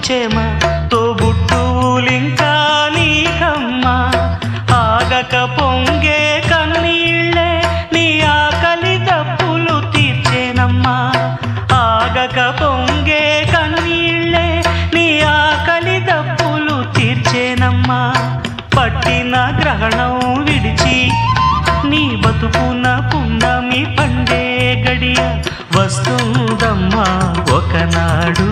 చెమ తోబుట్టువులింకా నీకమ్మా ఆగక పొంగే కన్నీళ్ళే నీ ఆకలి దప్పులు తీర్చేనమ్మా ఆగక పొంగే కన్నీళ్ళే నీ ఆకలి దప్పులు తీర్చేనమ్మా పట్టిన గ్రహణం విడిచి నీ బతుకున పున్నమి పండే గడియ వస్తుందమ్మా ఒకనాడు